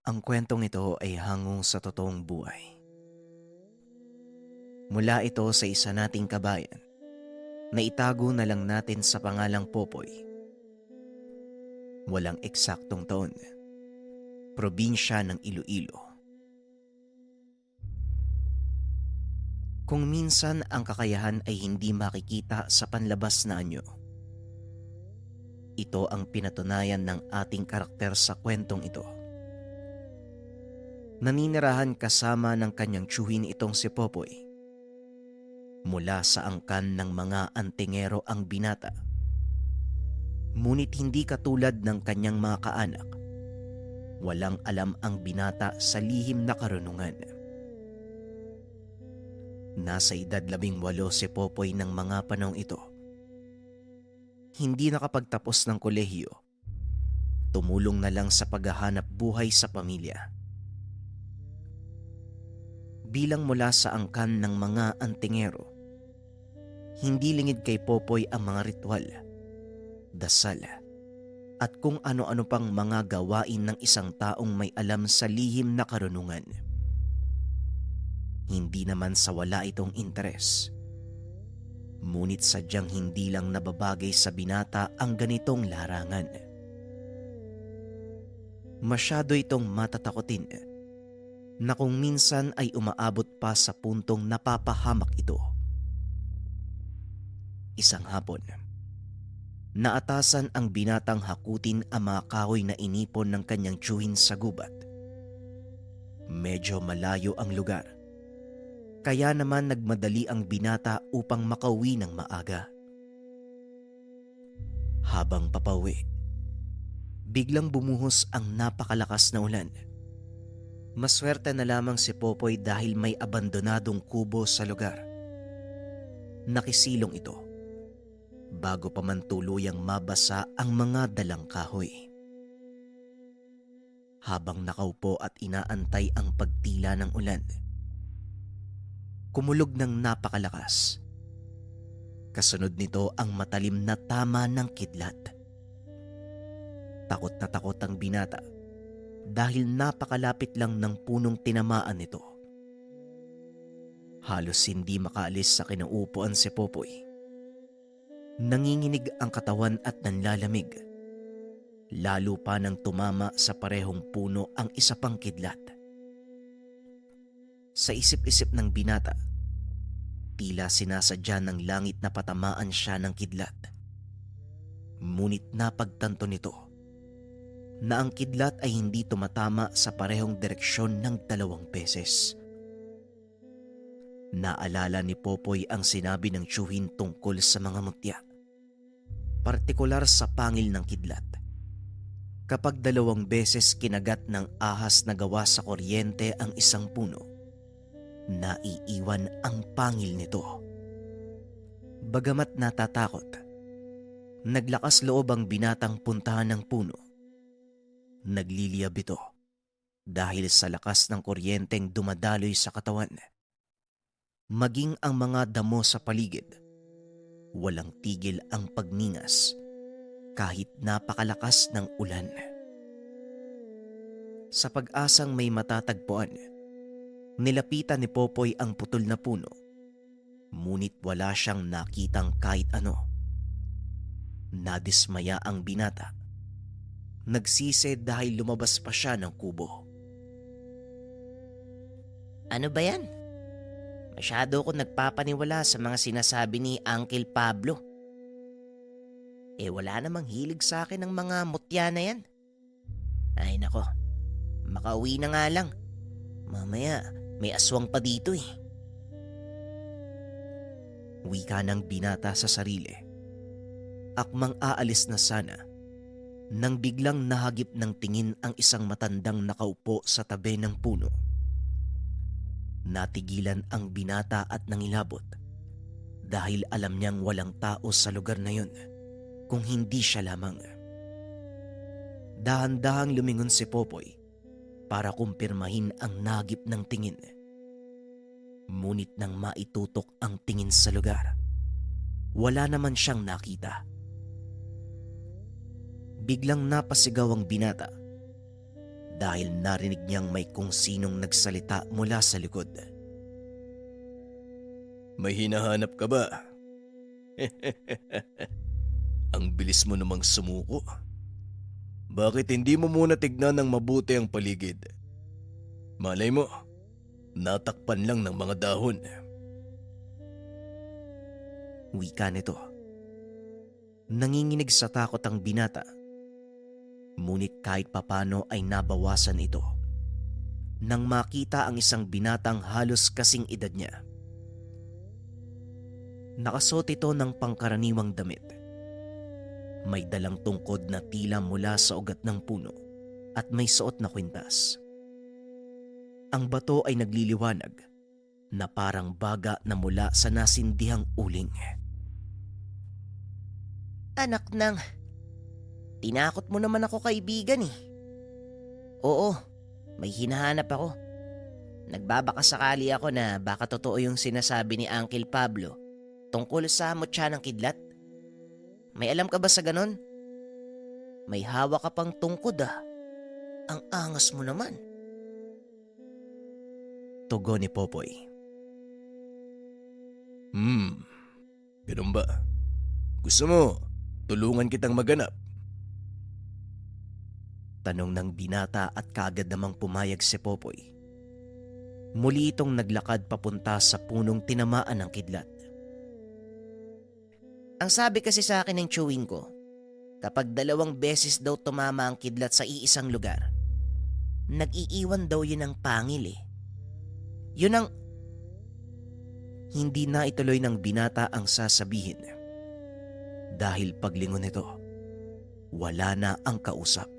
Ang kwentong ito ay hango sa totoong buhay. Mula ito sa isa nating kabayan na itago na lang natin sa pangalang Popoy. Walang eksaktong taon. Probinsya ng Iloilo. Kung minsan ang kakayahan ay hindi makikita sa panlabas na anyo, ito ang pinatunayan ng ating karakter sa kwentong ito. Naninirahan kasama ng kanyang tiyuhin itong si Popoy. Mula sa angkan ng mga antingero ang binata. Ngunit hindi katulad ng kanyang mga kaanak. Walang alam ang binata sa lihim na karunungan. Nasa edad 18 si Popoy ng mga panahong ito. Hindi nakapagtapos ng kolehiyo. Tumulong na lang sa paghahanap buhay sa pamilya. Bilang mula sa angkan ng mga antingero, hindi lingid kay Popoy ang mga ritual, dasal, at kung ano-ano pang mga gawain ng isang taong may alam sa lihim na karunungan. Hindi naman sa wala itong interes. Ngunit sadyang hindi lang nababagay sa binata ang ganitong larangan. Masyado itong matatakotin na kung minsan ay umaabot pa sa puntong napapahamak ito. Isang hapon, naatasan ang binatang hakutin ang mga kahoy na inipon ng kanyang tiyuhin sa gubat. Medyo malayo ang lugar, kaya naman nagmadali ang binata upang makauwi ng maaga. Habang papauwi, biglang bumuhos ang napakalakas na ulan. Maswerte na lamang si Popoy dahil may abandonadong kubo sa lugar. Nakisilong ito bago pa man tuluyang mabasa ang mga dalang kahoy. Habang nakaupo at inaantay ang pagtila ng ulan, kumulog ng napakalakas. Kasunod nito ang matalim na tama ng kidlat. Takot na takot ang binata dahil napakalapit lang ng punong tinamaan nito. Halos hindi makaalis sa kinauupuan si Popoy. Nanginginig ang katawan at nanlalamig. Lalo pa nang tumama sa parehong puno ang isa pang kidlat. Sa isip-isip ng binata, tila sinasadya ng langit na patamaan siya ng kidlat. Ngunit napagtanto nito na ang kidlat ay hindi tumatama sa parehong direksyon ng 2 beses. Naalala ni Popoy ang sinabi ng tiyuhin tungkol sa mga mutya, partikular sa pangil ng kidlat. Kapag 2 beses kinagat ng ahas na gawa sa kuryente ang isang puno, naiiwan ang pangil nito. Bagamat natatakot, naglakas loob ang binatang puntahan ng puno. Nagliliyab ito dahil sa lakas ng kuryenteng dumadaloy sa katawan. Maging ang mga damo sa paligid, walang tigil ang pagningas kahit napakalakas ng ulan. Sa pag-asang may matatagpuan, nilapitan ni Popoy ang putol na puno, ngunit wala siyang nakitang kahit ano. Nadismaya ang binata. Nagsisi dahil lumabas pa siya ng kubo. Ano ba yan? Masyado ako nagpapaniwala sa mga sinasabi ni Uncle Pablo. Wala namang hilig sa akin ng mga mutya na yan. Ay nako, makauwi na nga lang. Mamaya may aswang pa dito eh. Wika ng binata sa sarili. Akmang aalis na sana nang biglang nahagip ng tingin ang isang matandang nakaupo sa tabi ng puno. Natigilan ang binata at nangilabot dahil alam niyang walang tao sa lugar na yun kung hindi siya lamang. Dahan-dahang lumingon si Popoy para kumpirmahin ang nahagip ng tingin. Ngunit nang maitutok ang tingin sa lugar, wala naman siyang nakita. Biglang napasigaw ang binata dahil narinig niyang may kung sinong nagsalita mula sa likod. May hinahanap ka ba? Ang bilis mo namang sumuko. Bakit hindi mo muna tignan ng mabuti ang paligid? Malay mo, natakpan lang ng mga dahon. Wika nito. Nanginginig sa takot ang binata. Ngunit kahit papano ay nabawasan ito nang makita ang isang binatang halos kasing edad niya. Nakasuot ito ng pangkaraniwang damit. May dalang tungkod na tila mula sa ugat ng puno at may suot na kwintas. Ang bato ay nagliliwanag na parang baga na mula sa nasindihang uling. Anak nang, tinakot mo naman ako kaibigan eh. Oo, may hinahanap ako. Nagbabakasakali ako na baka totoo yung sinasabi ni Uncle Pablo tungkol sa mutya ng kidlat. May alam ka ba sa ganon? May hawak ka pang tungkod ah. Ang angas mo naman. Tugon ni Popoy. Ganun ba? Gusto mo, tulungan kitang maganap? Tanong ng binata at kaagad namang pumayag si Popoy. Muli itong naglakad papunta sa punong tinamaan ng kidlat. Ang sabi kasi sa akin ng chewing ko, kapag 2 beses daw tumama ang kidlat sa iisang lugar, nag-iiwan daw yun ng pangil eh. Yun ang... Hindi na ituloy ng binata ang sasabihin. Dahil paglingon nito, wala na ang kausap.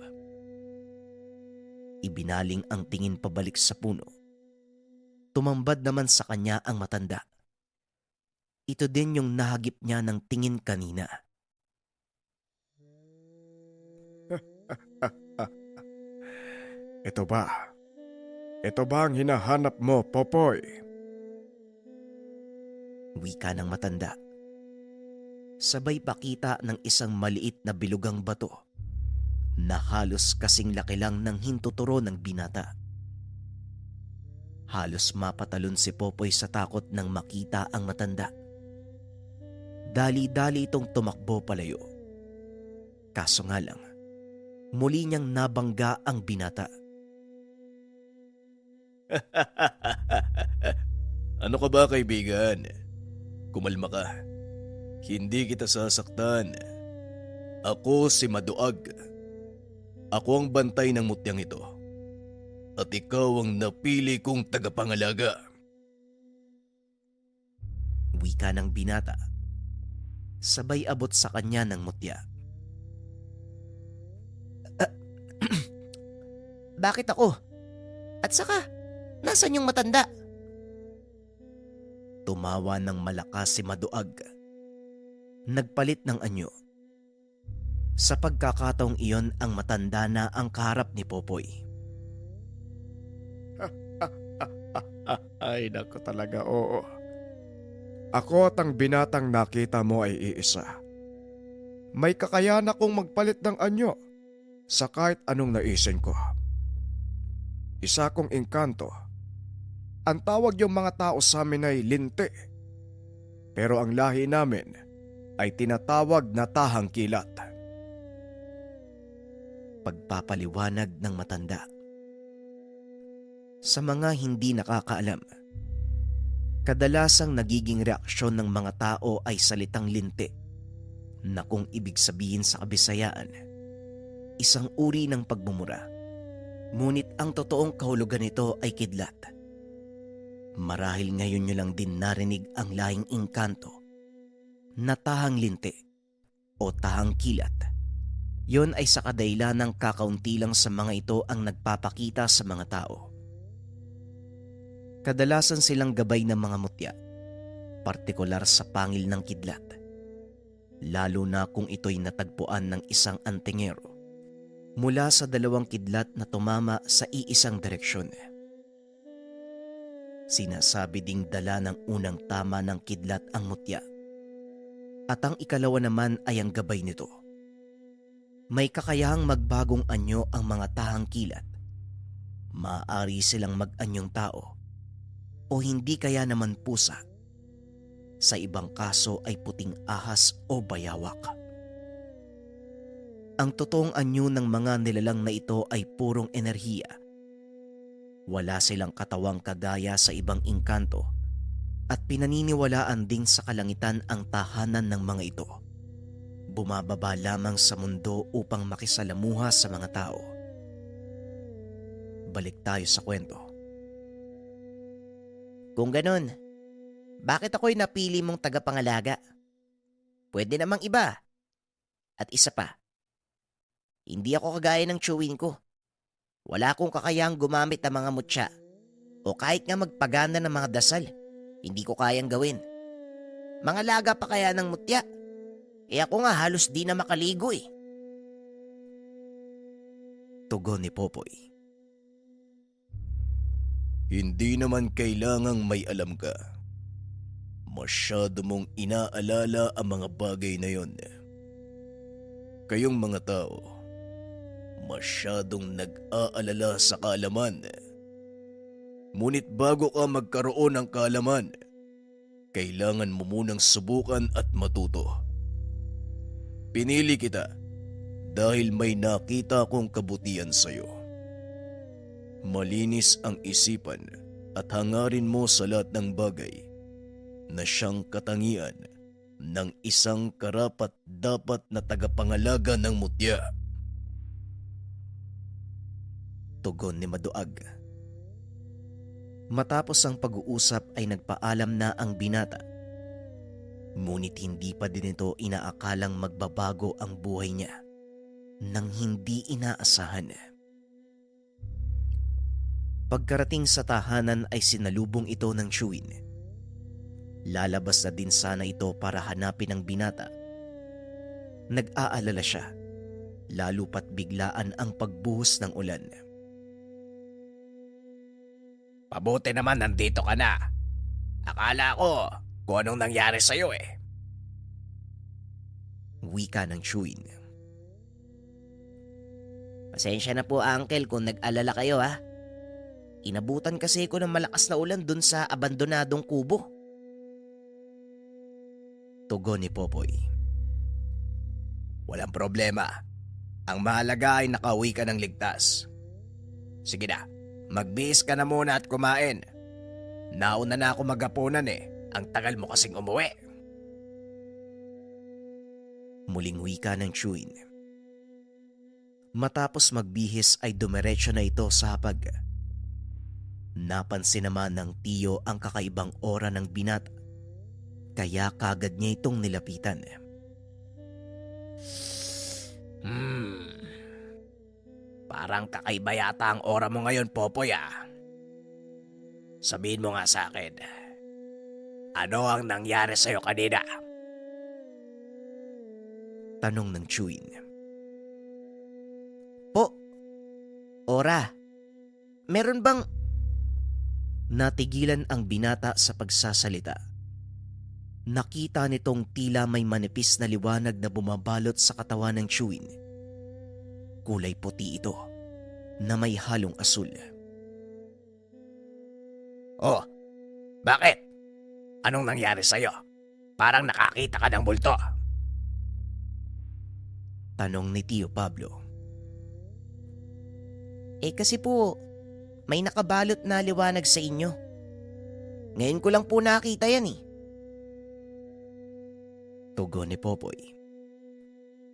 Ibinaling ang tingin pabalik sa puno. Tumambad naman sa kanya ang matanda. Ito din yung nahagip niya ng tingin kanina. Ito ba? Ito ba ang hinahanap mo, Popoy? Wika ng matanda. Sabay pakita ng isang maliit na bilugang bato na halos kasing laki lang ng hintuturo ng binata. Halos mapatalon si Popoy sa takot nang makita ang matanda. Dali-dali itong tumakbo palayo. Kaso nga lang, muli niyang nabangga ang binata. Ano ka ba, kaibigan? Kumalma ka. Hindi kita sasaktan. Ako si Maduag. Ako ang bantay ng mutyang ito. At ikaw ang napili kong tagapangalaga. Wika ng binata. Sabay abot sa kanya ng mutya. Bakit ako? At saka, nasan yung matanda? Tumawa ng malakas si Maduag. Nagpalit ng anyo. Sa pagkakataong iyon, ang matanda na ang kaharap ni Popoy. Ay, naku talaga, oo. Ako at ang binatang nakita mo ay iisa. May kakayahan akong magpalit ng anyo sa kahit anong naisin ko. Isa kong engkanto. Ang tawag yung mga tao sa amin ay linte. Pero ang lahi namin ay tinatawag na tahang kilat. Pagpapaliwanag ng matanda. Sa mga hindi nakakaalam, kadalasang nagiging reaksyon ng mga tao ay salitang linte na kung ibig sabihin sa Kabisayaan, isang uri ng pagmumura. Ngunit ang totoong kahulugan nito ay kidlat. Marahil ngayon nyo lang din narinig ang lahing engkanto na tahang linte o tahang kilat. Yon ay sa kadahilan ng kakaunti lang sa mga ito ang nagpapakita sa mga tao. Kadalasan silang gabay ng mga mutya, partikular sa pangil ng kidlat. Lalo na kung ito'y natagpuan ng isang antingero mula sa 2 kidlat na tumama sa iisang direksyon. Sinasabi ding dala ng unang tama ng kidlat ang mutya at ang ikalawa naman ay ang gabay nito. May kakayahang magbagong anyo ang mga tahang kilat Maaari silang mag-anyong tao o hindi kaya naman pusa. Sa ibang kaso ay puting ahas o bayawak. Ang totoong anyo ng mga nilalang na ito ay purong enerhiya. Wala silang katawang kagaya sa ibang engkanto at pinaniniwalaan ding sa kalangitan ang tahanan ng mga ito. Bumababa lamang sa mundo upang makisalamuha sa mga tao. Balik tayo sa kwento. Kung ganun, bakit ako'y napili mong tagapangalaga? Pwede namang iba. At isa pa, hindi ako kagaya ng chewin ko. Wala akong kakayahang gumamit ng mga mutya o kahit nga magpaganda ng mga dasal. Hindi ko kayang gawin. Mga laga pa kaya ng mutya? Ako nga halos di na makaligo eh. Tugon ni Popoy. Hindi naman kailangang may alam ka. Masyado mong inaalala ang mga bagay na yon. Kayong mga tao, masyadong nag-aalala sa kaalaman. Ngunit bago ka magkaroon ng kaalaman, kailangan mo munang subukan at matuto. Pinili kita dahil may nakita akong kabutihan sa'yo. Malinis ang isipan at hangarin mo sa lahat ng bagay na siyang katangian ng isang karapat-dapat na tagapangalaga ng mutya. Tugon ni Maduag. Matapos ang pag-uusap ay nagpaalam na ang binata. Ngunit hindi pa din ito inaakalang magbabago ang buhay niya nang hindi inaasahan. Pagkarating sa tahanan ay sinalubong ito ng chewin. Lalabas na din sana ito para hanapin ang binata. Nag-aalala siya, lalo pat biglaan ang pagbuhos ng ulan. Pabuti naman nandito ka na. Akala ko kung anong nangyari sa'yo eh. Wika ng chewin. Pasensya na po uncle kung nag-alala kayo ha. Inabutan kasi ko ng malakas na ulan dun sa abandonadong kubo. Tugon ni Popoy. Walang problema. Ang mahalaga ay nakauwi ka ng ligtas. Sige na, magbihis ka na muna at kumain. Nauna na ako maghapunan eh. Ang tagal mo kasing umuwi. Muling wika ng chewin. Matapos magbihis ay dumiretso na ito sa hapag. Napansin naman ng tiyo ang kakaibang aura ng binata, kaya kagad niya itong nilapitan. Parang kakaiba yata ang aura mo ngayon, Popoy ah. Sabihin mo nga sa akin, ano ang nangyari sa'yo kanina? Tanong ng chewin. Po, Ora, meron bang... Natigilan ang binata sa pagsasalita. Nakita nitong tila may manipis na liwanag na bumabalot sa katawan ng chewin. Kulay puti ito na may halong asul. Oh, bakit? Anong nangyari sa'yo? Parang nakakita ka ng bulto. Tanong ni Tio Pablo. Kasi po, may nakabalot na liwanag sa inyo. Ngayon ko lang po nakita yan eh. Tugon ni Popoy.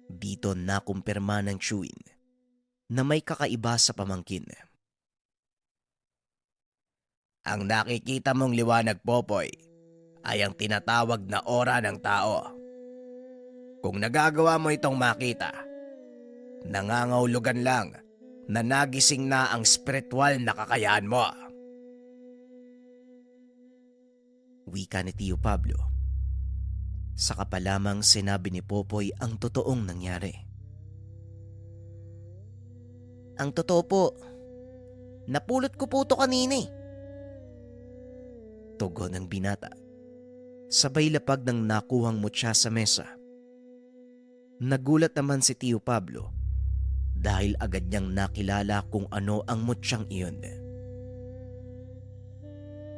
Dito nakumpirma ng chewin na may kakaiba sa pamangkin. Ang nakikita mong liwanag, Popoy, ay ang tinatawag na aura ng tao. Kung nagagawa mo itong makita, nangangahulugan lang na nagising na ang spiritual na kakayahan mo. Wika ni Tio Pablo. Saka pa lamang sinabi ni Popoy ang totoong nangyari. Ang totoo po, napulot ko po ito kanina eh. Tugon ng binata. Sabay lapag ng nakuhang mutya sa mesa. Nagulat naman si Tio Pablo dahil agad niyang nakilala kung ano ang mutyang iyon.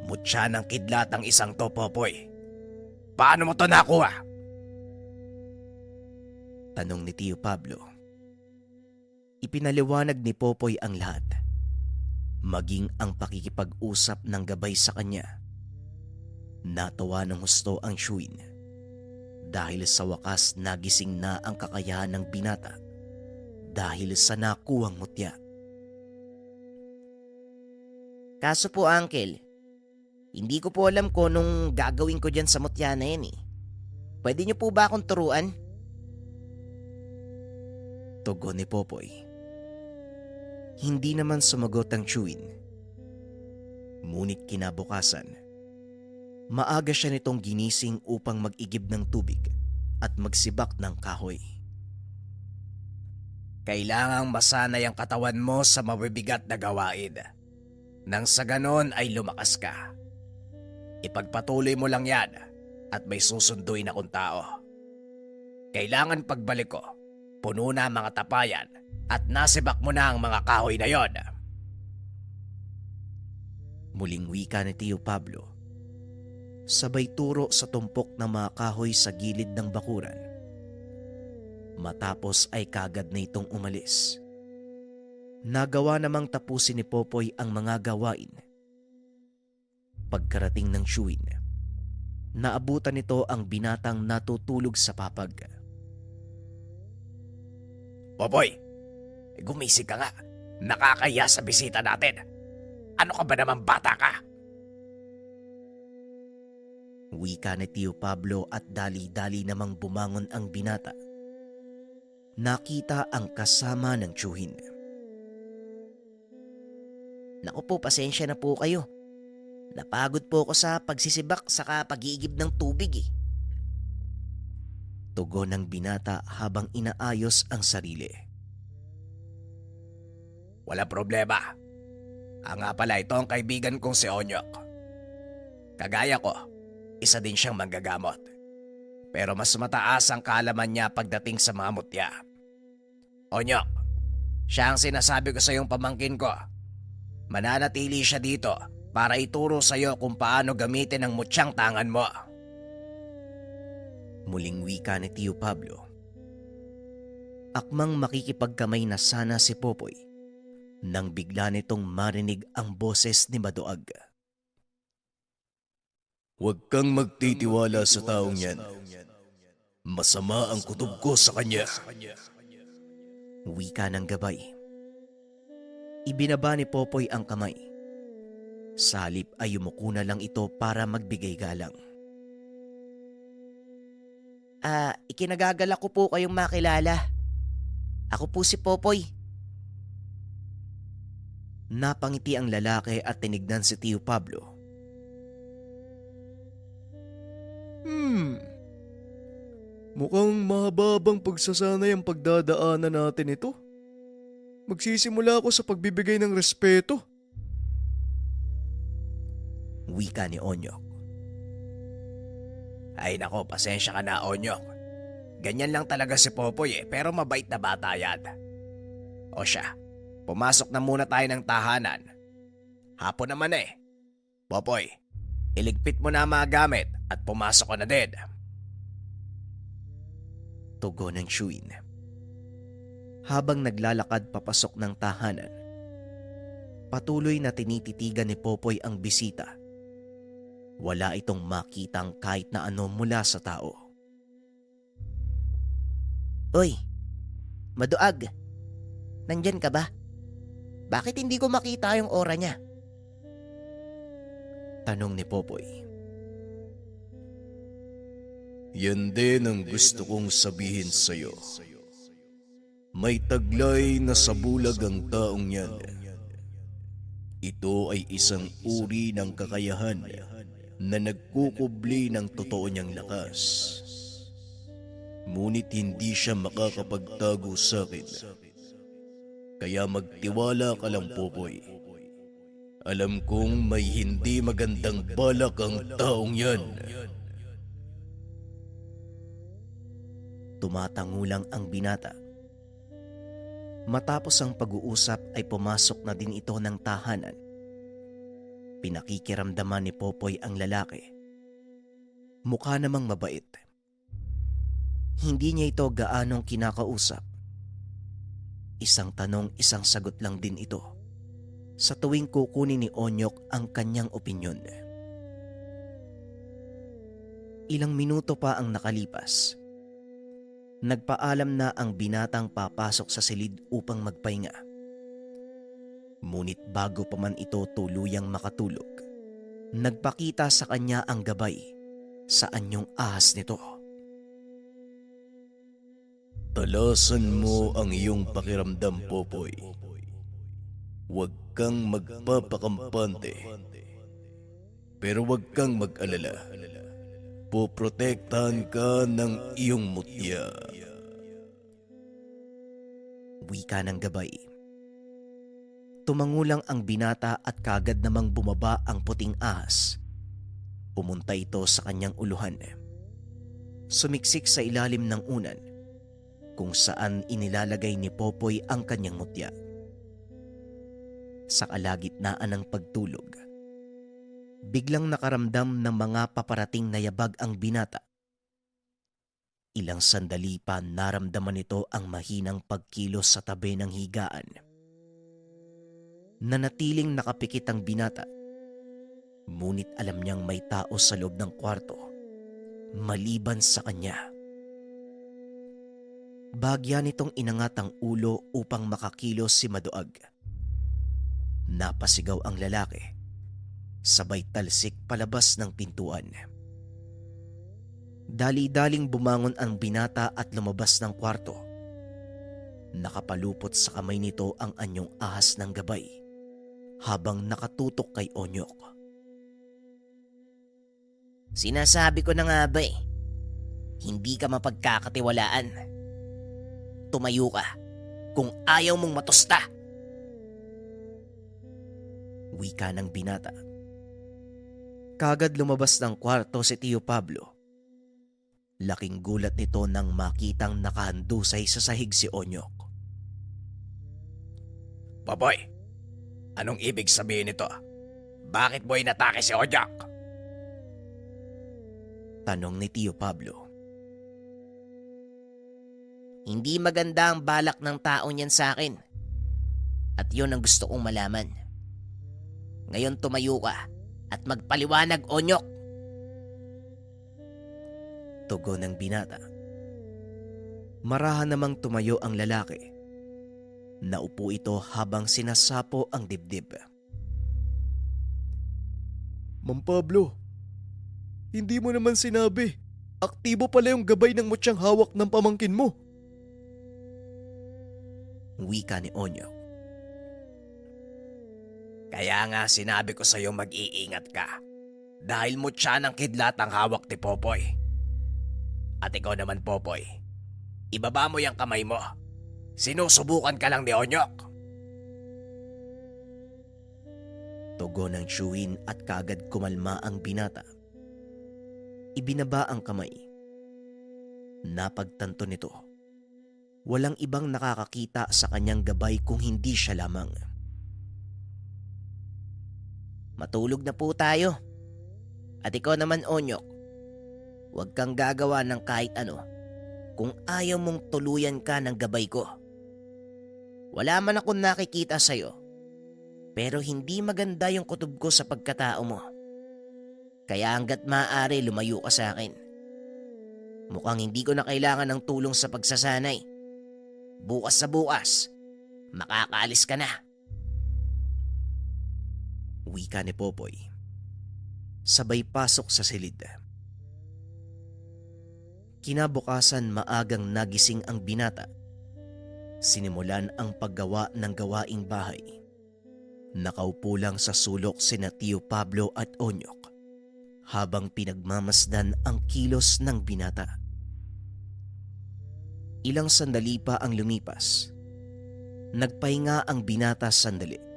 Mutya ng kidlatang isang to, Popoy. Paano mo to nakuha? Tanong ni Tio Pablo. Ipinaliwanag ni Popoy ang lahat, maging ang pakikipag-usap ng gabay sa kanya. Natawa ng husto ang Shuin dahil sa wakas nagising na ang kakayahan ng binata dahil sa nakuwang mutya. Kaso po, Uncle, hindi ko po alam kung anong gagawin ko dyan sa mutya na yan eh. Pwede niyo po ba akong turuan? Tugon ni Popoy. Hindi naman sumagot ang Shuin. Ngunit kinabukasan, maaga siya nitong ginising upang mag-igib ng tubig at magsibak ng kahoy. Kailangang masanay ang katawan mo sa mabibigat na gawain. Nang sa ganon ay lumakas ka. Ipagpatuloy mo lang yan at may susunduin akong tao. Kailangan pagbalik ko, puno na ang mga tapayan at nasibak mo na ang mga kahoy na yon. Muling wika ni Tio Pablo, sabay turo sa tumpok ng mga kahoy sa gilid ng bakuran. Matapos ay kagad na itong umalis. Nagawa namang tapusin ni Popoy ang mga gawain. Pagkarating ng Shuin, naabutan nito ang binatang natutulog sa papag. Popoy, gumising ka nga. Nakakaya sa bisita natin. Ano ka ba naman, bata ka? Wika ni Tio Pablo at dali-dali namang bumangon ang binata. Nakita ang kasama ng tiyuhin. Naku po, pasensya na po kayo. Napagod po ako sa pagsisibak saka pag-iigib ng tubig eh. Tugon ng binata habang inaayos ang sarili. Wala problema. Nga pala, ito ang kaibigan kong si Onyok. Kagaya ko, isa din siyang manggagamot. Pero mas mataas ang kaalaman niya pagdating sa mga mutya. Onyok, siya ang sinasabi ko sa iyong pamangkin ko. Mananatili siya dito para ituro sa iyo kung paano gamitin ang mutyang tangan mo. Muling wika ni Tio Pablo. Akmang makikipagkamay na sana si Popoy nang bigla nitong marinig ang boses ni Maduag. Huwag kang magtitiwala sa taong yan. Masama ang kutob ko sa kanya. Wika ng gabay. Ibinaba ni Popoy ang kamay. Sa halip ay yumuko na lang ito para magbigay galang. Ikinagagalak ko po kayong makilala. Ako po si Popoy. Napangiti ang lalaki at tinignan si Tio Pablo. Mukhang mahababang pagsasanay ang pagdadaanan natin ito. Magsisimula ako sa pagbibigay ng respeto. Wika ni Onyok. Ay nako, pasensya ka na, Onyok. Ganyan lang talaga si Popoy pero mabait na bata yan. O siya, pumasok na muna tayo ng tahanan. Hapon naman eh. Popoy, iligpit mo na ang mga gamit at pumasok ko na din. Tugon ng Shuin. Habang naglalakad papasok ng tahanan, patuloy na tinititigan ni Popoy ang bisita. Wala itong makitang kahit na ano mula sa tao. Uy, Maduag, nandyan ka ba? Bakit hindi ko makita yung aura niya? Tanong ni Popoy. Yan din ang gusto kong sabihin sa'yo. May taglay na sa bulag ang taong yan. Ito ay isang uri ng kakayahan na nagkukubli ng totoo niyang lakas. Ngunit hindi siya makakapagtago sa akin. Kaya magtiwala ka lang, Popoy. Alam kong may hindi magandang balak ang taong yan. Tumatangulang ang binata. Matapos ang pag-uusap ay pumasok na din ito ng tahanan. Pinakikiramdaman ni Popoy ang lalaki. Mukha namang mabait. Hindi niya ito gaanong kinakausap. Isang tanong, isang sagot lang din ito sa tuwing kukunin ni Onyok ang kanyang opinyon. Ilang minuto pa ang nakalipas. Nagpaalam na ang binatang papasok sa silid upang magpahinga. Ngunit bago pa man ito tuluyang makatulog, nagpakita sa kanya ang gabay sa anyong ahas nito. Talasan mo ang iyong pakiramdam, Popoy. Huwag kang magpapakampante. Pero huwag kang mag-alala. Poprotektahan ka ng iyong mutya. Wika ng gabay. Tumangulang ang binata at kagad namang bumaba ang puting ahas. Pumunta ito sa kanyang uluhan. Sumiksik sa ilalim ng unan kung saan inilalagay ni Popoy ang kanyang mutya. Sa kalagitnaan ng pagtulog, biglang nakaramdam ng mga paparating na yabag ang binata. Ilang sandali pa naramdaman nito ang mahinang pagkilos sa tabi ng higaan. Nanatiling nakapikit ang binata, ngunit alam niyang may tao sa loob ng kwarto, maliban sa kanya. Bahagya nitong inangat ang ulo upang makakilos si Maduag. Napasigaw ang lalaki, sabay talsik palabas ng pintuan. Dali-daling bumangon ang binata at lumabas ng kwarto. Nakapalupot sa kamay nito ang anyong ahas ng gabay habang nakatutok kay Onyok. Sinasabi ko na nga ba hindi ka mapagkakatiwalaan. Tumayo ka kung ayaw mong matusta. Wika ng binata. Kagad lumabas ng kwarto si Tio Pablo. Laking gulat nito nang makitang nakahandusay sa sahig si Onyok. Popoy, anong ibig sabihin nito? Bakit mo inatake si Onyok? Tanong ni Tio Pablo. Hindi maganda ang balak ng taong yan sa akin. At yun ang gusto kong malaman. Ngayon tumayo ka at magpaliwanag, Onyok. Tugon ng binata. Marahan namang tumayo ang lalaki. Naupo ito habang sinasapo ang dibdib. Ma'am Pablo, hindi mo naman sinabi. Aktibo pala yung gabay ng mutyang hawak ng pamangkin mo. Wika ni Onyok. Kaya nga sinabi ko sa'yo mag-iingat ka. Dahil mutya ng kidlat ang hawak ni Popoy. At ikaw naman, Popoy, ibaba mo yung kamay mo. Sinusubukan ka lang ni Onyok. Tugon ng tiyuhin at kagad kumalma ang binata. Ibinaba ang kamay. Napagtanto nito. Walang ibang nakakakita sa kanyang gabay kung hindi siya lamang. Matulog na po tayo. At ikaw naman, Onyok, huwag kang gagawa ng kahit ano kung ayaw mong tuluyan ka ng gabay ko. Wala man akong nakikita sa'yo, pero hindi maganda yung kutob ko sa pagkatao mo. Kaya hanggat maaari lumayo ka sa akin. Mukhang hindi ko na kailangan ng tulong sa pagsasanay. Bukas sa bukas, makakaalis ka na. Wika ni Popoy. Sabay pasok sa silid. Kinabukasan maagang nagising ang binata. Sinimulan ang paggawa ng gawaing bahay. Nakaupo lang sa sulok sina Tio Pablo at Onyok habang pinagmamasdan ang kilos ng binata. Ilang sandali pa ang lumipas. Nagpahinga ang binata sandali.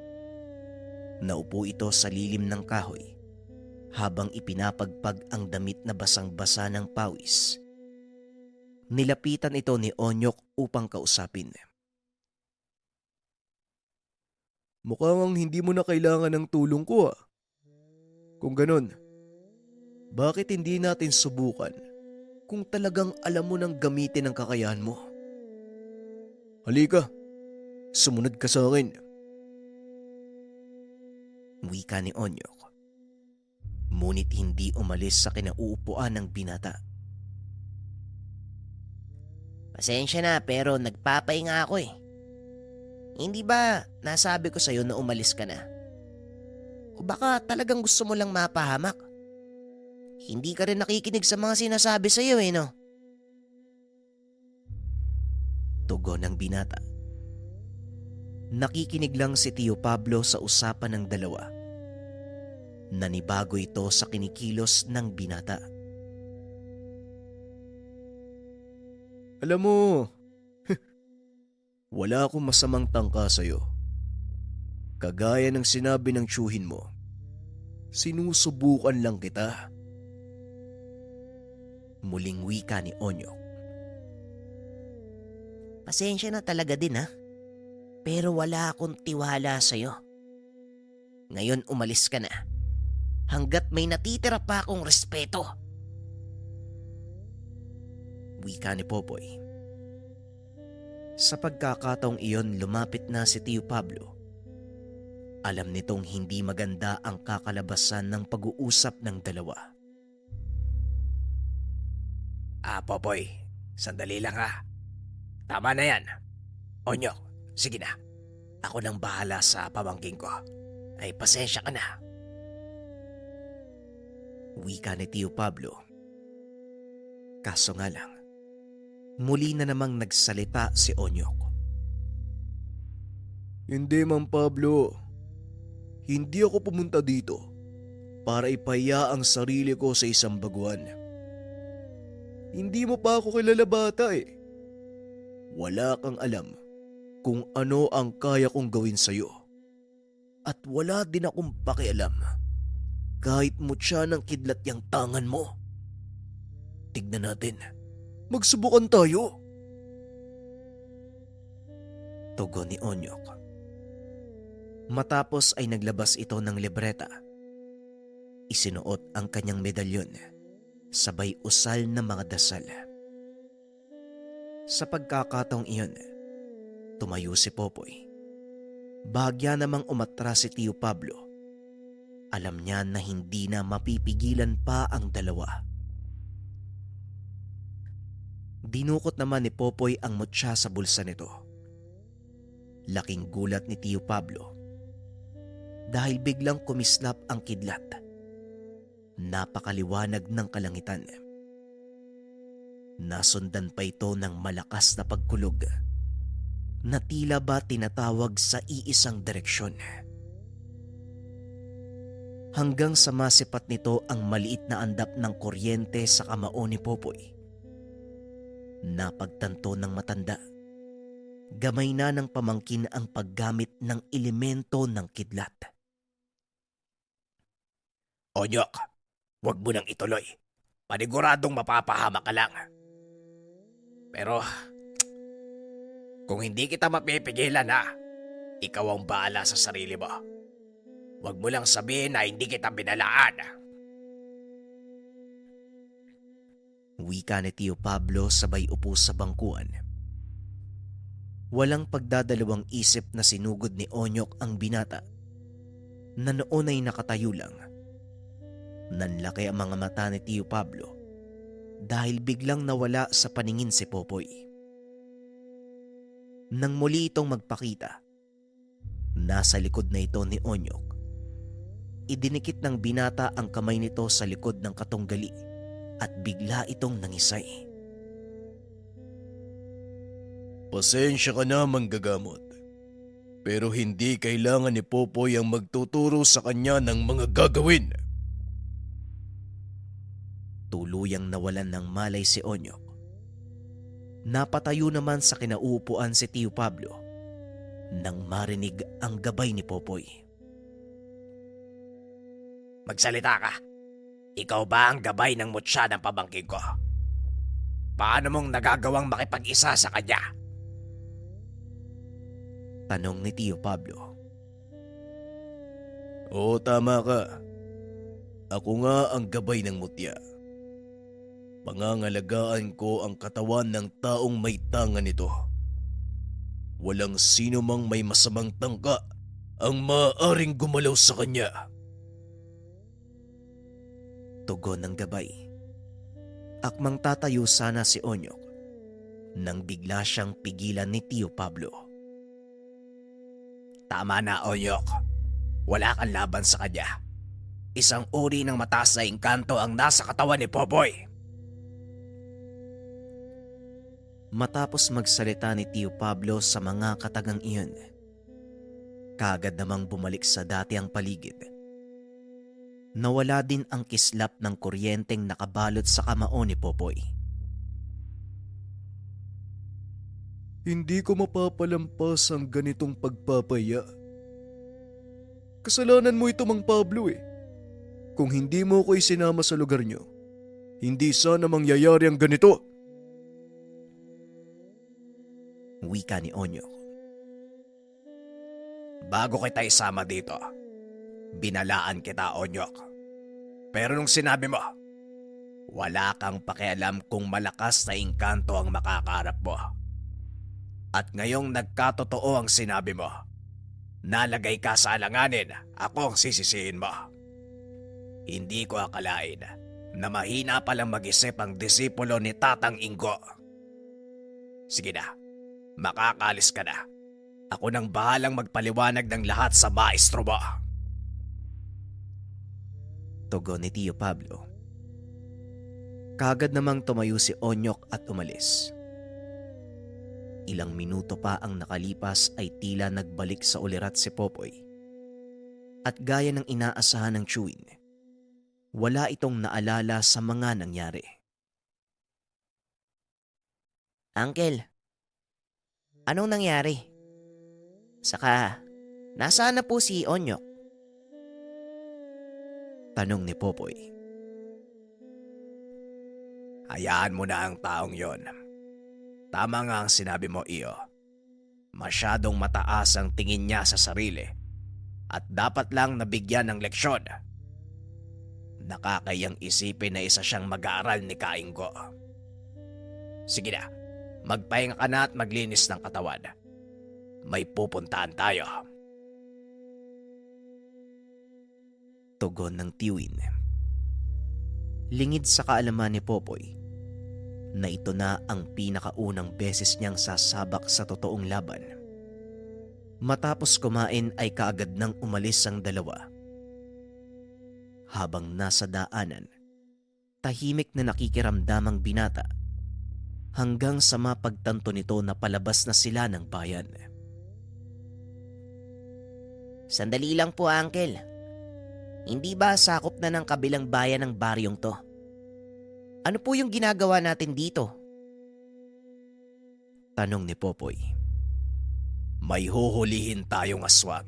Naupo ito sa lilim ng kahoy habang ipinapagpag ang damit na basang-basa ng pawis. Nilapitan ito ni Onyok upang kausapin. Mukhang hindi mo na kailangan ng tulong ko ah. Kung ganun, bakit hindi natin subukan kung talagang alam mo nang gamitin ang kakayahan mo? Halika, sumunod ka sa akin. Wika ni Onyok. Ngunit hindi umalis sa kinauupuan ng binata. Pasensya na pero nagpapahinga ako eh. Hindi ba nasabi ko sa'yo na umalis ka na? O baka talagang gusto mo lang mapahamak? Hindi ka rin nakikinig sa mga sinasabi sa'yo eh no? Tugon ng binata. Nakikinig lang si Tio Pablo sa usapan ng dalawa. Nanibago ito sa kinikilos ng binata. Alam mo, wala akong masamang tangka sa'yo. Kagaya ng sinabi ng tiyuhin mo, sinusubukan lang kita. Muling wika ni Onyok. Pasensya na talaga din ha. Pero wala akong tiwala sa'yo. Ngayon umalis ka na. Hanggat may natitira pa akong respeto. Wika ni Popoy. Sa pagkakataong iyon lumapit na si Tio Pablo. Alam nitong hindi maganda ang kakalabasan ng pag-uusap ng dalawa. Popoy, sandali lang ha. Tama na yan. Onyok, sige na. Ako nang bahala sa pamangking ko. Ay pasensya ka na. Wika ni Tio Pablo. Kaso nga lang, muli na namang nagsalita si Onyok. Hindi man Pablo, hindi ako pumunta dito para ipahiya ang sarili ko sa isang baguhan. Hindi mo pa ako kilala bata eh. Wala kang alam kung ano ang kaya kong gawin sa'yo. At wala din akong pakialam kahit mutya ng kidlat yang tangan mo. Tignan natin, magsubukan tayo. Tugon ni Onyok. Matapos ay naglabas ito ng libreta. Isinuot ang kanyang medalyon, sabay usal na mga dasal. Sa pagkakataong iyon, tumayo si Popoy. Bahagya namang umatras si Tio Pablo. Alam niya na hindi na mapipigilan pa ang dalawa. Dinukot naman ni Popoy ang mutya sa bulsa nito. Laking gulat ni Tio Pablo dahil biglang kumislap ang kidlat. Napakaliwanag ng kalangitan. Nasundan pa ito ng malakas na pagkulog na tila ba tinatawag sa iisang direksyon. Hanggang sa masipat nito ang maliit na andap ng kuryente sa kamao ni Popoy. Napagtanto ng matanda. Gamay na ng pamangkin ang paggamit ng elemento ng kidlat. Onyok, wag mo nang ituloy. Paniguradong mapapahama ka lang. Pero, kung hindi kita mapipigilan ha, ikaw ang bahala sa sarili mo. Wag mo lang sabihin na hindi kita binalaan. Wika ni Tio Pablo sabay upo sa bangkuan. Walang pagdadalawang isip na sinugod ni Onyok ang binata na noon ay nakatayo lang. Nanlaki ang mga mata ni Tio Pablo dahil biglang nawala sa paningin si Popoy. Nang muli itong magpakita, nasa likod na ito ni Onyok. Idinikit ng binata ang kamay nito sa likod ng katunggali at bigla itong nangisay. Pasensya ka na manggagamot. Pero hindi kailangan ni Popoy ang magtuturo sa kanya ng mga gagawin. Tuluyang nawalan ng malay si Onyok. Napatayo naman sa kinauupuan si Tio Pablo nang marinig ang gabay ni Popoy. Magsalita ka. Ikaw ba ang gabay ng mutya ng pamangkin ko? Paano mong nagagawang makipag-isa sa kanya? Tanong ni Tio Pablo. Oo, tama ka. Ako nga ang gabay ng mutya. Pangangalagaan ko ang katawan ng taong may tanga nito. Walang sino mang may masamang tangka ang maaaring gumalaw sa kanya. Tugon ng gabay. Akmang tatayo sana si Onyok nang bigla siyang pigilan ni Tio Pablo. Tama na, Onyok. Wala kang laban sa kanya. Isang uri ng mataas na engkanto ang nasa katawan ni Popoy. Matapos magsalita ni Tio Pablo sa mga katagang iyon, kaagad namang bumalik sa dati ang paligid. Nawala din ang kislap ng kuryenteng nakabalot sa kamao ni Popoy. Hindi ko mapapalampas ang ganitong pagpapaya. Kasalanan mo ito, Mang Pablo eh. Kung hindi mo ko isinama sa lugar nyo, hindi sana mangyayari ang ganito. Wika ni Onyok. Bago kita isama dito, binalaan kita, Onyok. Pero nung sinabi mo, wala kang pakialam kung malakas na engkanto ang makakarap mo. At ngayong nagkatotoo ang sinabi mo, nalagay ka sa alanganin, ako ang sisisihin mo. Hindi ko akalain na mahina palang mag-isip ang disipulo ni Tatang Ingo. Sige na, makakalis ka na. Ako nang bahalang magpaliwanag ng lahat sa maestro mo. Tugon ni Tio Pablo. Kaagad namang tumayo si Onyok at umalis. Ilang minuto pa ang nakalipas ay tila nagbalik sa ulirat si Popoy. At gaya ng inaasahan ng Chewin, wala itong naalala sa mga nangyari. Uncle, anong nangyari? Saka, nasaan na po si Onyok? Tanong ni Popoy. Hayaan mo na ang taong yon. Tama nga ang sinabi mo, Iyo. Masyadong mataas ang tingin niya sa sarili at dapat lang nabigyan ng leksyon. Nakakayang isipin na isa siyang mag-aaral ni Kainggo. Sige na, magpahinga ka na at maglinis ng katawan. May pupuntahan tayo. Tugon ng Tiwin. Lingid sa kaalaman ni Popoy na ito na ang pinakaunang beses niyang sasabak sa totoong laban. Matapos kumain ay kaagad nang umalis ang dalawa. Habang nasa daanan, tahimik na nakikiramdam ang binata hanggang sa mapagtanto nito na palabas na sila ng bayan. Sandali lang po, Uncle. Hindi ba sakop na ng kabilang bayan ng baryong to? Ano po yung ginagawa natin dito? Tanong ni Popoy. May huhulihin tayong aswang.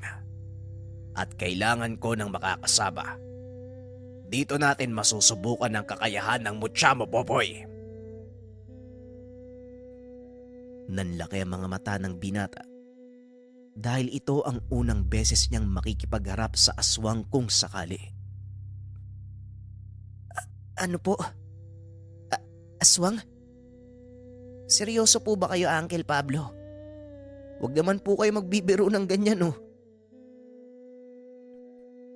At kailangan ko ng makakasama. Dito natin masusubukan ang kakayahan ng mutya mo, Popoy. Nanlaki ang mga mata ng binata dahil ito ang unang beses niyang makikipagharap sa aswang kung sakali. Ano po? Aswang? Seryoso po ba kayo, Uncle Pablo? Huwag naman po kayo magbibiro ng ganyan, oh.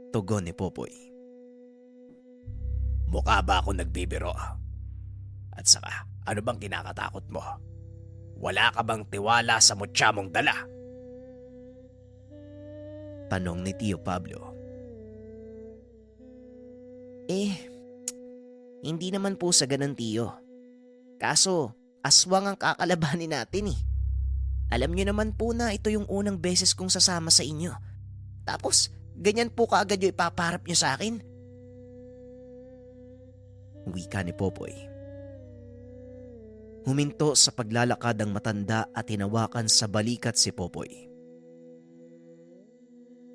Tugon ni Popoy. Mukha ba ako nagbibiro? At saka, ano bang kinakatakot mo? Wala ka bang tiwala sa mutya mong dala? Tanong ni Tio Pablo. Hindi naman po sa ganun, Tiyo. Kaso, aswang ang kakalabanin natin eh. Alam niyo naman po na ito yung unang beses kong sasama sa inyo. Tapos, ganyan po kaagad yung ipaparap niyo sa akin. Wika ni Popoy. Huminto sa paglalakad ang matanda at hinawakan sa balikat si Popoy.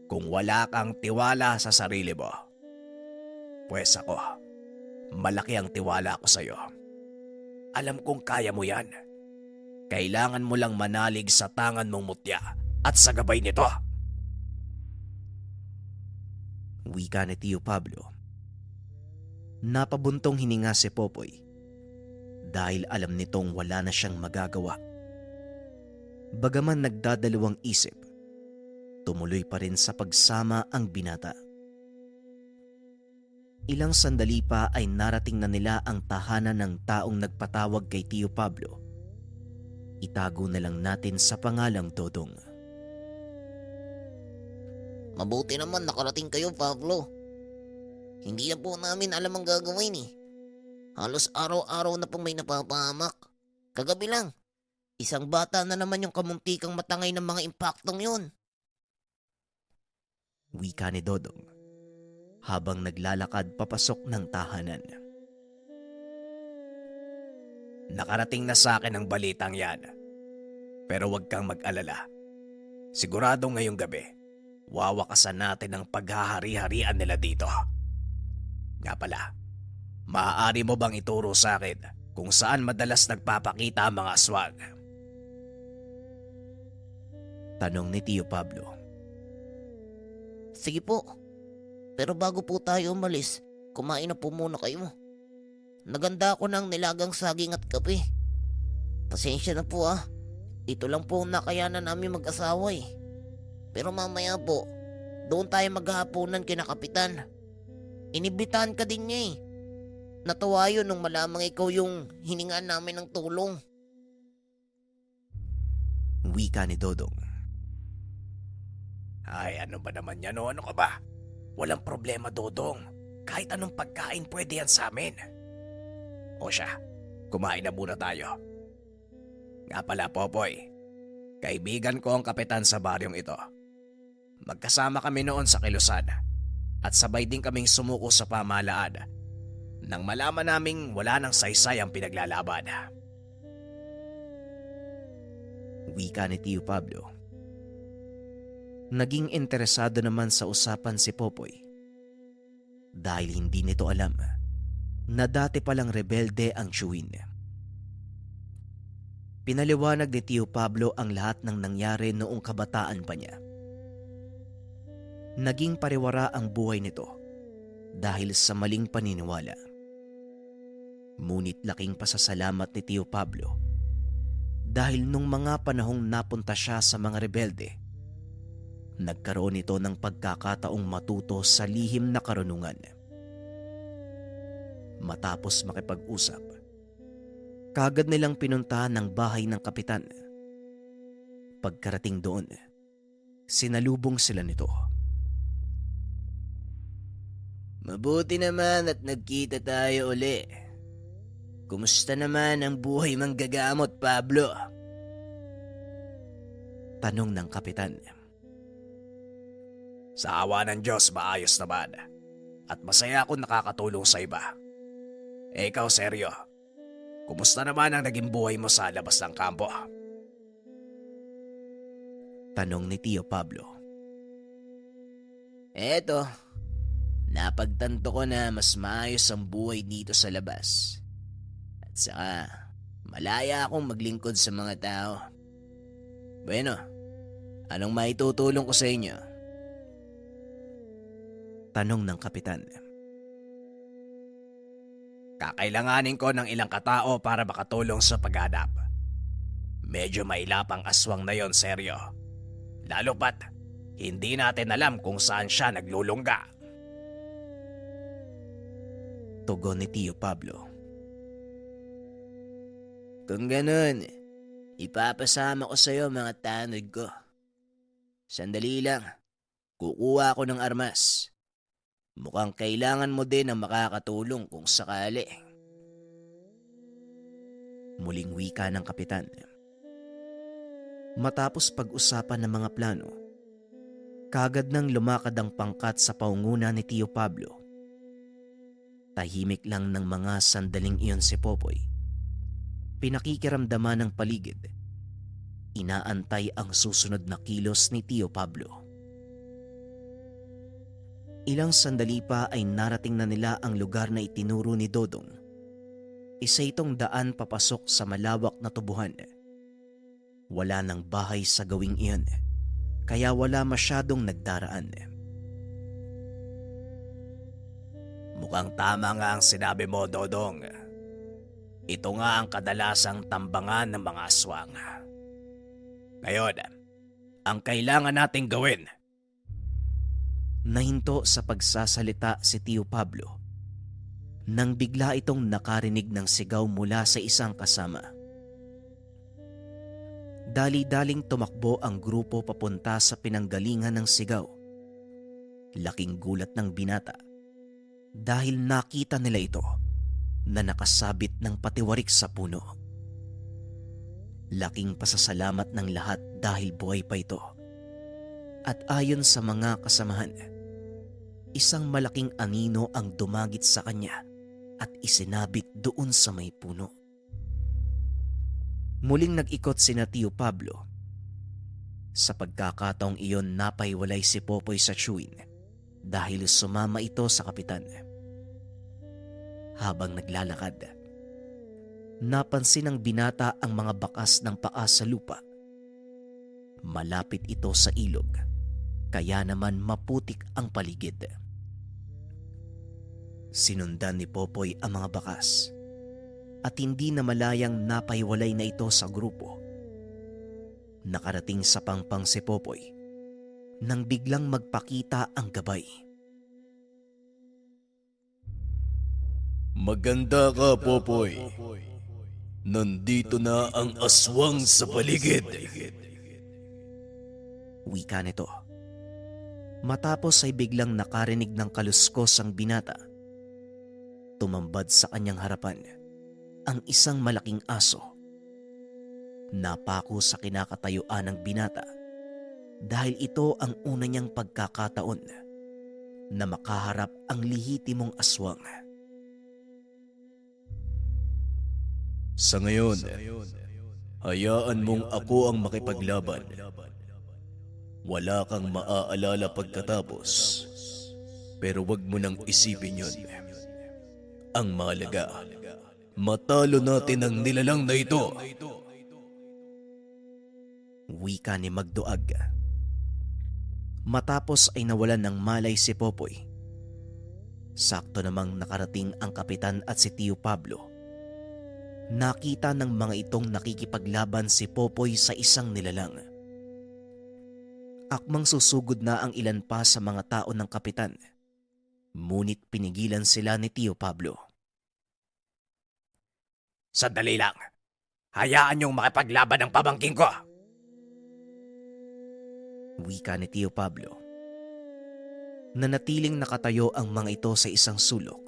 Kung wala kang tiwala sa sarili mo, pues ako, malaki ang tiwala ko sa'yo. Alam kong kaya mo yan. Kailangan mo lang manalig sa tangan mong mutya at sa gabay nito. Wika ni Tio Pablo. Napabuntong hininga si Popoy dahil alam nitong wala na siyang magagawa. Bagaman nagdadalawang isip, tumuloy pa rin sa pagsama ang binata. Ilang sandali pa ay narating na nila ang tahanan ng taong nagpatawag kay Tio Pablo. Itago na lang natin sa pangalang Dodong. Mabuti naman nakarating kayo, Pablo. Hindi na po namin alam ang gagawin eh. Halos araw-araw na pong may napapahamak. Kagabi lang, isang bata na naman yung kamuntikang matangay ng mga impaktong yun. Wika ni Dodong habang naglalakad papasok ng tahanan. Nakarating na sa akin ang balitang yan. Pero huwag kang mag-alala. Sigurado ngayong gabi, wawakasan natin ang paghahari-harian nila dito. Nga pala, maaari mo bang ituro sa akin kung saan madalas nagpapakita ang mga aswang? Tanong ni Tio Pablo. Sige po. Pero bago po tayo umalis, kumain na po muna kayo. Naganda ako ng nilagang saging at kape. Pasensya na po ah. Ito lang po ang nakayanan namin mag-asawa eh. Pero mamaya po, doon tayo maghahaponan kina Kapitan. Inibitahan ka din niya eh. Natuwa yun nung malamang ikaw yung hiningaan namin ng tulong. Wika ni Dodong. Ay, ano ba naman yan o ano ka ba? Walang problema, Dodong. Kahit anong pagkain pwede yan sa amin. O siya, kumain na muna tayo. Nga pala, Popoy, kaibigan ko ang kapitan sa baryong ito. Magkasama kami noon sa Kilusan at sabay din kaming sumuko sa pamahalaan nang malaman naming wala nang saysay ang pinaglalaban. Wika ni Tio Pablo. Naging interesado naman sa usapan si Popoy dahil hindi nito alam na dati palang rebelde ang Chewin. Pinaliwanag ni Tio Pablo ang lahat ng nangyari noong kabataan pa niya. Naging pariwara ang buhay nito dahil sa maling paniniwala. Ngunit laking pasasalamat ni Tio Pablo dahil nung mga panahong napunta siya sa mga rebelde, nagkaroon ito ng pagkakataong matuto sa lihim na karunungan. Matapos makipag-usap, kagad nilang pinuntahan ang bahay ng kapitan. Pagkarating doon, sinalubong sila nito. Mabuti naman at nagkita tayo uli. Kumusta naman ang buhay manggagamot, Pablo? Tanong ng kapitan. Sa awa ng Diyos, maayos naman. At masaya akong nakakatulong sa iba. Ikaw, seryo. Kumusta naman ang naging buhay mo sa labas ng kampo? Tanong ni Tio Pablo. Eto, napagtanto ko na mas maayos ang buhay dito sa labas. At saka, malaya akong maglingkod sa mga tao. Bueno, anong maitutulong ko sa inyo? Tanong ng kapitan. Kakailanganin ko ng ilang katao para makatulong sa paghanap. Medyo mailapang aswang na yon, seryo. Lalo pat, hindi natin alam kung saan siya naglulungga. Tugon ni Tio Pablo. Kung ganun, ipapasama ko sa'yo mga tanod ko. Sandali lang, kukuha ako ng armas. Mukhang kailangan mo din ng makakatulong kung sakali. Muling wika ng kapitan. Matapos pag-usapan ng mga plano, kagad nang lumakad ang pangkat sa paunguna ni Tio Pablo. Tahimik lang ng mga sandaling iyon si Popoy. Pinakikiramdaman ng paligid. Inaantay ang susunod na kilos ni Tio Pablo. Ilang sandali pa ay narating na nila ang lugar na itinuro ni Dodong. Isa itong daan papasok sa malawak na tubuhan. Wala nang bahay sa gawing iyon, kaya wala masyadong nagdaraan. Mukhang tama nga ang sinabi mo, Dodong. Ito nga ang kadalasang tambangan ng mga aswang. Ngayon, ang kailangan nating gawin. Nahinto sa pagsasalita si Tio Pablo nang bigla itong nakarinig ng sigaw mula sa isang kasama. Dali-daling tumakbo ang grupo papunta sa pinanggalingan ng sigaw. Laking gulat ng binata dahil nakita nila ito na nakasabit ng patiwarik sa puno. Laking pasasalamat ng lahat dahil buhay pa ito. At ayon sa mga kasamahan, isang malaking anino ang dumagit sa kanya at isinabit doon sa may puno. Muling nag-ikot sina Tio Pablo. Sa pagkakataong iyon, napaiwalay si Popoy sa chewin dahil sumama ito sa kapitan. Habang naglalakad, napansin ng binata ang mga bakas ng paa sa lupa. Malapit ito sa ilog, kaya naman maputik ang paligid. Sinundan ni Popoy ang mga bakas at hindi na malayang napaiwalay na ito sa grupo. Nakarating sa pangpang si Popoy nang biglang magpakita ang gabay. Maganda ka, Popoy. Nandito na ang aswang sa paligid. Wika nito. Matapos ay biglang nakarinig ng kaluskos ang binata. Tumambad sa kanyang harapan ang isang malaking aso. Napako sa kinakatayuan ng binata dahil ito ang una niyang pagkakataon na makaharap ang lihitimong aswang. Sa ngayon, hayaan mong ako ang makipaglaban. Wala kang maaalala pagkatapos, pero wag mo nang isipin yun. Ang mahalaga, matalo natin ang nilalang na ito. Wika ni Magdoag. Matapos ay nawalan ng malay si Popoy. Sakto namang nakarating ang kapitan at si Tio Pablo. Nakita ng mga itong nakikipaglaban si Popoy sa isang nilalang. Akmang susugod na ang ilan pa sa mga tao ng kapitan. Ngunit pinigilan sila ni Tio Pablo. Sandali lang. Hayaan niyong makipaglaban ang pamangkin ko. Wika ni Tio Pablo. Nanatiling nakatayo ang mga ito sa isang sulok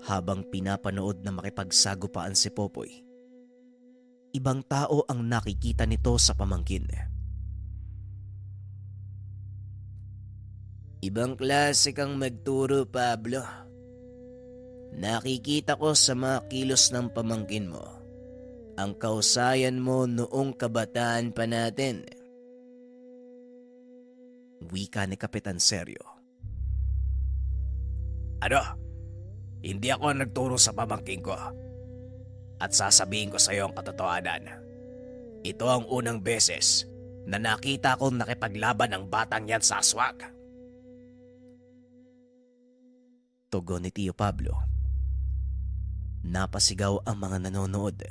habang pinapanood na makipagsagupaan si Popoy. Ibang tao ang nakikita nito sa pamangkin. Ibang klase kang magturo, Pablo. Nakikita ko sa mga kilos ng pamangkin mo ang kausayan mo noong kabataan pa natin. Wika ni Kapitan Seryo. Ano? Hindi ako nagturo sa pamangkin ko. At sasabihin ko sa iyo ang katotohanan. Ito ang unang beses na nakita kong nakipaglaban ang batang yan sa aswang. Tugon ni Tio Pablo. Napasigaw ang mga nanonood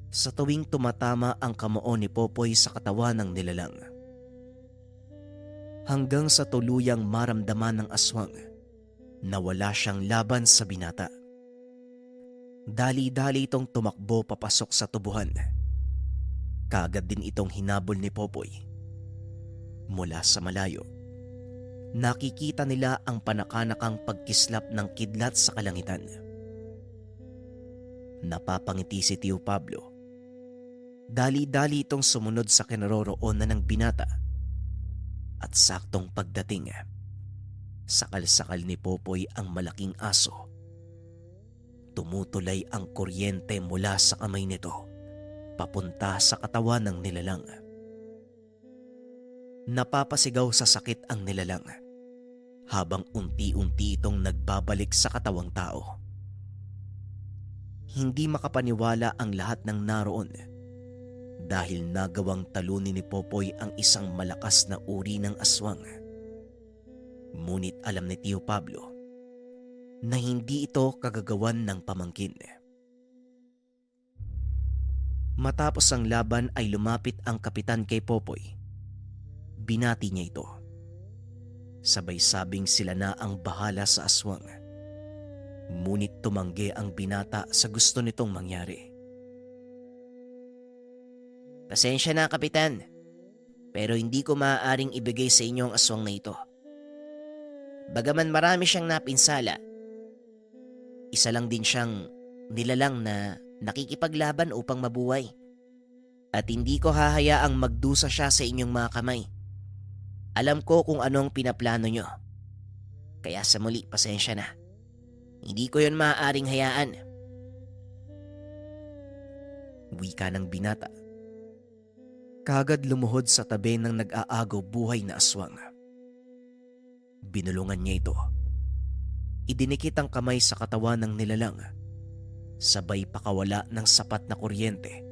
sa tuwing tumatama ang kamao ni Popoy sa katawan ng nilalang. Hanggang sa tuluyang maramdaman ng aswang na wala siyang laban sa binata. Dali-dali itong tumakbo papasok sa tubuhan. Kaagad din itong hinabol ni Popoy. Mula sa malayo, nakikita nila ang panakanakang pagkislap ng kidlat sa kalangitan. Napapangiti si Tio Pablo. Dali-dali itong sumunod sa kinaroroonan ng binata. At saktong pagdating, sakal-sakal ni Popoy ang malaking aso. Tumutulay ang kuryente mula sa kamay nito, papunta sa katawan ng nilalang. Napapasigaw sa sakit ang nilalang, habang unti-unti itong nagbabalik sa katawang tao. Hindi makapaniwala ang lahat ng naroon dahil nagawang talunin ni Popoy ang isang malakas na uri ng aswang. Ngunit alam ni Tio Pablo na hindi ito kagagawan ng pamangkin. Matapos ang laban ay lumapit ang kapitan kay Popoy. Binati niya ito. Sabay sabing sila na ang bahala sa aswang. Ngunit tumanggi ang binata sa gusto nitong mangyari. Pasensya na, Kapitan. Pero hindi ko maaaring ibigay sa inyo ang aswang na ito. Bagaman marami siyang napinsala, isa lang din siyang nilalang na nakikipaglaban upang mabuhay. At hindi ko hahayaang magdusa siya sa inyong mga kamay. Alam ko kung anong pinaplano nyo. Kaya sa muli, pasensya na. Hindi ko yon maaaring hayaan. Wika ng binata. Kagad lumuhod sa tabi ng nag-aagaw buhay na aswang. Binulungan niya ito. Idinikit ang kamay sa katawan ng nilalang. Sabay pakawala ng sapat na kuryente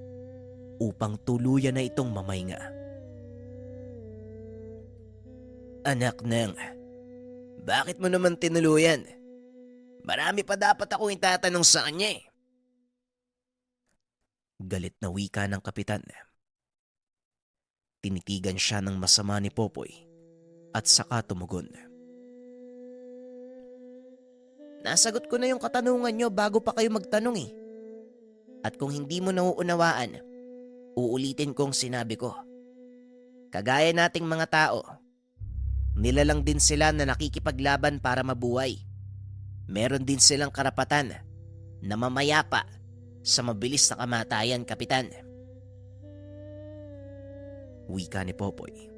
upang tuluyan na itong mamahinga. Anak nang, bakit mo naman tinuluyan? Marami pa dapat akong itatanong sa kanya eh. Galit na wika ng kapitan. Tinitigan siya ng masama ni Popoy at saka tumugon. Nasagot ko na yung katanungan nyo bago pa kayo magtanong eh. At kung hindi mo nauunawaan, uulitin kong sinabi ko. Kagaya nating mga tao, nilalang din sila na nakikipaglaban para mabuhay. Meron din silang karapatan na mamayapa sa mabilis na kamatayan, Kapitan. Wika ni Popoy.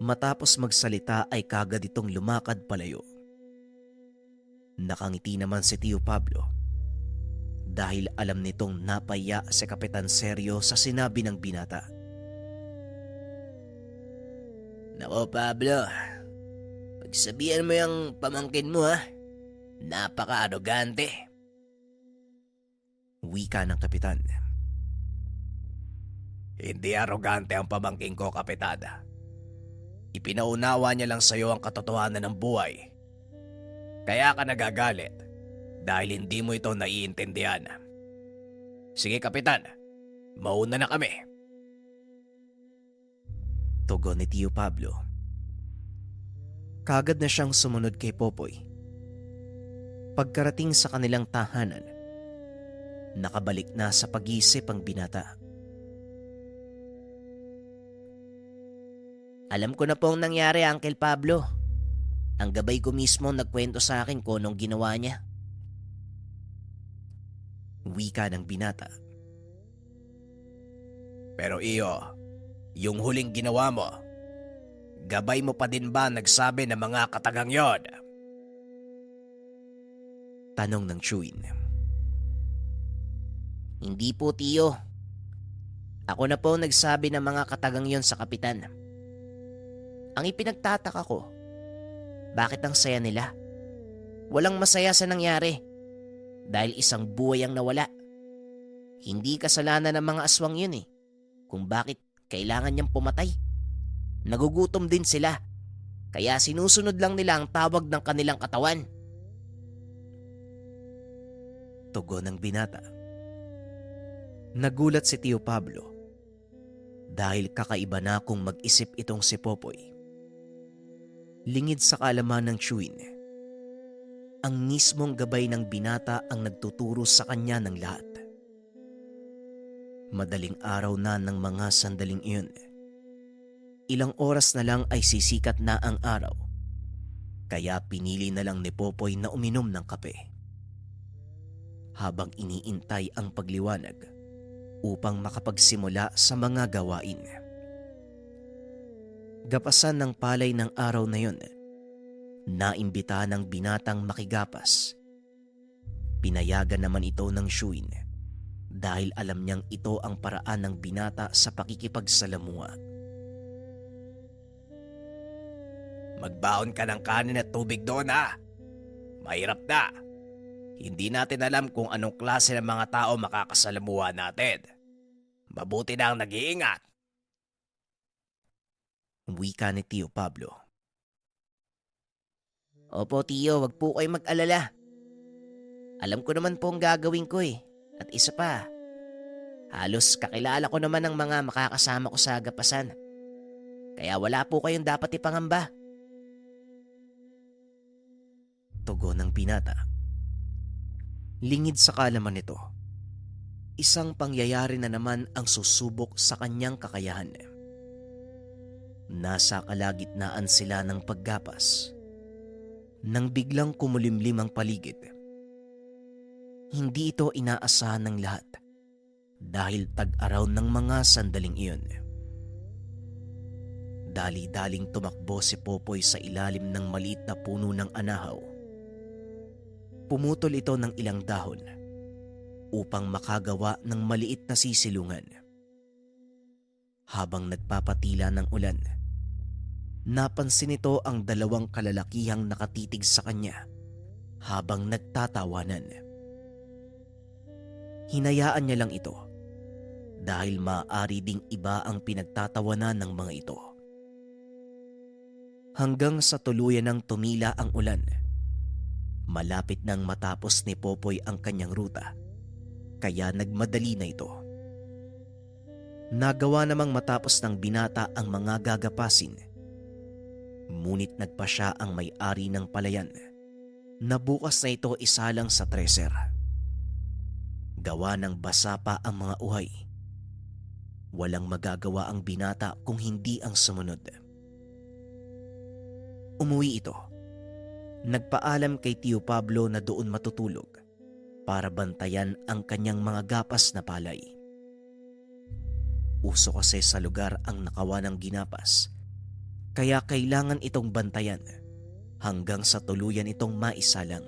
Matapos magsalita ay kagad itong lumakad palayo. Nakangiti naman si Tio Pablo dahil alam nitong napaya si Kapitan Seryo sa sinabi ng binata. Nako Pablo, pagsabihan mo yung pamangkin mo ha. Napaka-arogante. Wika ng kapitan. Hindi arogante ang pamangking ko, Kapitan. Ipinaunawa niya lang sa'yo ang katotohanan ng buhay. Kaya ka nagagalit dahil hindi mo ito naiintindihan. Sige, Kapitan. Mauna na kami. Tugon ni Tio Pablo. Kagad na siyang sumunod kay Popoy. Pagkarating sa kanilang tahanan, nakabalik na sa pag-iisip ang binata. Alam ko na po ang nangyari, Uncle Pablo. Ang gabay ko mismo nagkwento sa akin kung anong ginawa niya. Wika ng binata. Pero iyo, yung huling ginawa mo, gabay mo pa din ba nagsabi ng mga katagang yon? Tanong ng Chewin. Hindi po, Tiyo. Ako na po nagsabi ng mga katagang yon sa kapitan. Ang ipinagtataka ko, bakit ang saya nila? Walang masaya sa nangyari dahil isang buhay ang nawala. Hindi kasalanan ng mga aswang yun eh, kung bakit kailangan niyang pumatay. Nagugutom din sila, kaya sinusunod lang nila ang tawag ng kanilang katawan. Tugon ng binata. Nagulat si Tio Pablo dahil kakaiba na kung mag-isip itong si Popoy. Lingid sa kaalaman ng Chewin, ang mismong gabay ng binata ang nagtuturo sa kanya ng lahat. Madaling araw na ng mga sandaling iyon. Ilang oras na lang ay sisikat na ang araw, kaya pinili na lang ni Popoy na uminom ng kape. Habang iniintay ang pagliwanag upang makapagsimula sa mga gawain. Gapasan ng palay ng araw na yun, naimbita ng binatang makigapas. Pinayagan naman ito ng Chewin dahil alam niyang ito ang paraan ng binata sa pakikipagsalamuha. Magbaon ka ng kanin at tubig doon ha. Mahirap na. Hindi natin alam kung anong klase ng mga tao makakasalamuha natin. Mabuti na ang nag-iingat. Wika ni Tio Pablo. Opo, Tiyo, wag po kayo mag-alala. Alam ko naman po ang gagawin ko eh. At isa pa, halos kakilala ko naman ang mga makakasama ko sa agapasan. Kaya wala po kayong dapat ipangamba. Tugon ng binata. Lingid sa kalaman nito, isang pangyayari na naman ang susubok sa kanyang kakayahan. Nasa kalagitnaan sila ng paggapas nang biglang kumulimlim ang paligid. Hindi ito inaasahan ng lahat dahil tag-araw ng mga sandaling iyon. Dali-daling tumakbo si Popoy sa ilalim ng maliit na puno ng anahaw. Pumutol ito ng ilang dahon upang makagawa ng maliit na sisilungan. Habang nagpapatila ng ulan, napansin ito ang dalawang kalalakihang nakatitig sa kanya habang nagtatawanan. Hinayaan niya lang ito dahil maaari ding iba ang pinagtatawanan ng mga ito. Hanggang sa tuluyan ng tumila ang ulan, malapit nang matapos ni Popoy ang kanyang ruta, kaya nagmadali na ito. Nagawa namang matapos ng binata ang mga gagapasin, ngunit nagpa siya ang may-ari ng palayan na bukas na ito isalang sa treser. Gawa ng basa pa ang mga uhay. Walang magagawa ang binata kung hindi ang sumunod. Umuwi ito. Nagpaalam kay Tio Pablo na doon matutulog para bantayan ang kanyang mga gapas na palay. Uso kasi sa lugar ang nakawa ng ginapas, kaya kailangan itong bantayan hanggang sa tuluyan itong maisalang.